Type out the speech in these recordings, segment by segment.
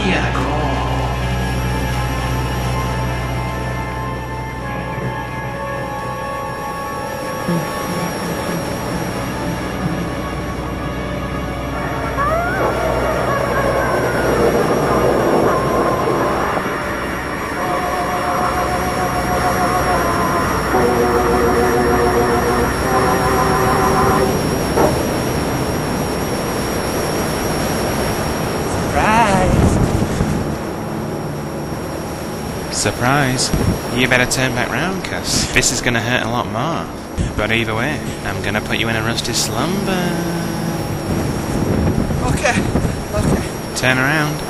Yeah, go. Surprise! You better turn back round, cuz this is gonna hurt a lot more. But either way, I'm gonna put you in a rusty slumber. Okay. Turn around.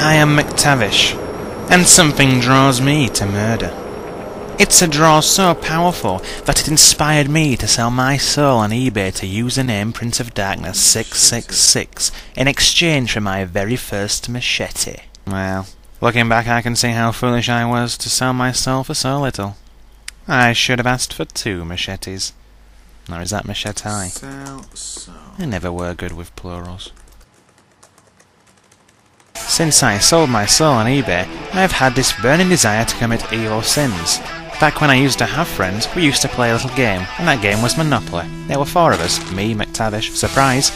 I am MacTavish, and something draws me to murder. It's a draw so powerful that it inspired me to sell my soul on eBay to username Prince of Darkness 666 in exchange for my very first machete. Well, looking back I can see how foolish I was to sell my soul for so little. I should have asked for 2 machetes. Or is that machete? I never were good with plurals. Since I sold my soul on eBay, I have had this burning desire to commit evil sins. Back when I used to have friends, we used to play a little game, and that game was Monopoly. There were 4 of us, me, MacTavish, surprise.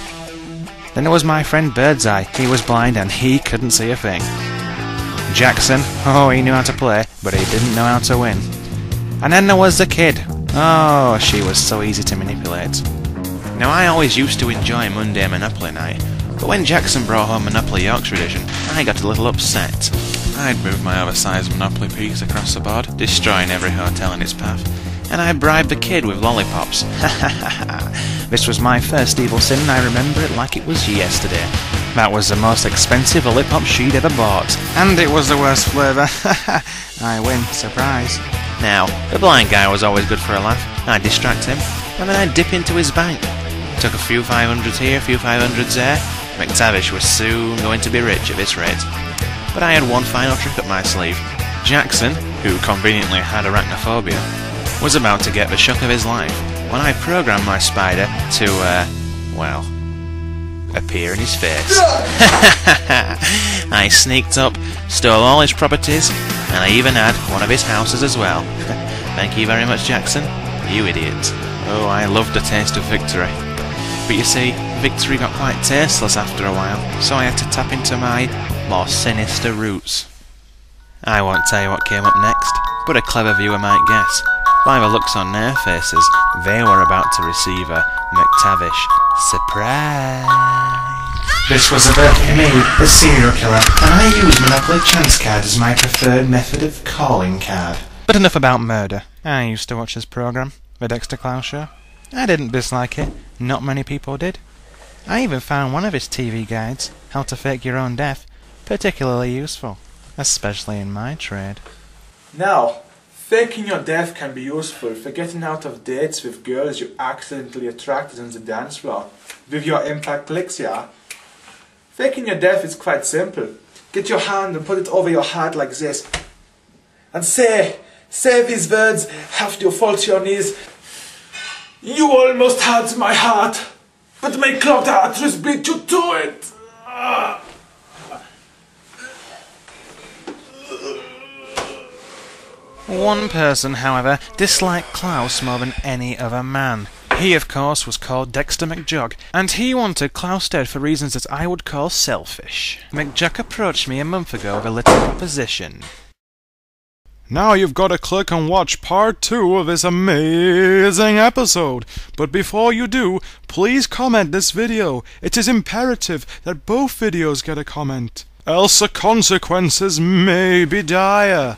Then there was my friend Birdseye. He was blind and he couldn't see a thing. Jackson, oh, he knew how to play, but he didn't know how to win. And then there was the kid. Oh, she was so easy to manipulate. Now I always used to enjoy Monday Monopoly night, but when Jackson brought home Monopoly Yorkshire Edition, I got a little upset. I'd moved my oversized Monopoly piece across the board, destroying every hotel in its path, and I bribed the kid with lollipops. This was my first evil sin, and I remember it like it was yesterday. That was the most expensive lollipop she'd ever bought, and it was the worst flavour. I win, surprise. Now, the blind guy was always good for a laugh. I'd distract him, and then I'd dip into his bank. Took a few 500s here, a few 500s there. MacTavish was soon going to be rich at this rate. But I had one final trick up my sleeve. Jackson, who conveniently had arachnophobia, was about to get the shock of his life when I programmed my spider to, well, appear in his face. I sneaked up, stole all his properties, and I even had one of his houses as well. Thank you very much, Jackson. You idiot. Oh, I loved the taste of victory. But you see, victory got quite tasteless after a while, so I had to tap into my more sinister roots. I won't tell you what came up next, but a clever viewer might guess. By the looks on their faces, they were about to receive a MacTavish surprise. This was about me, the serial killer, and I use Monopoly Chance Card as my preferred method of calling card. But enough about murder. I used to watch this program, the Dexter Klaus Show. I didn't dislike it. Not many people did. I even found one of his TV guides, How to Fake Your Own Death, particularly useful, especially in my trade. Now, faking your death can be useful for getting out of dates with girls you accidentally attracted on the dance floor with your impact clicks, yeah? Faking your death is quite simple. Get your hand and put it over your heart like this. And say these words after you fall to your knees. You almost had my heart, but my clogged arteries beat you to it. One person, however, disliked Klaus more than any other man. He, of course, was called Dexter McJug, and he wanted Klaus dead for reasons that I would call selfish. McJug approached me a month ago with a little proposition. Now you've got to click and watch part 2 of this amazing episode. But before you do, please comment this video. It is imperative that both videos get a comment, else the consequences may be dire.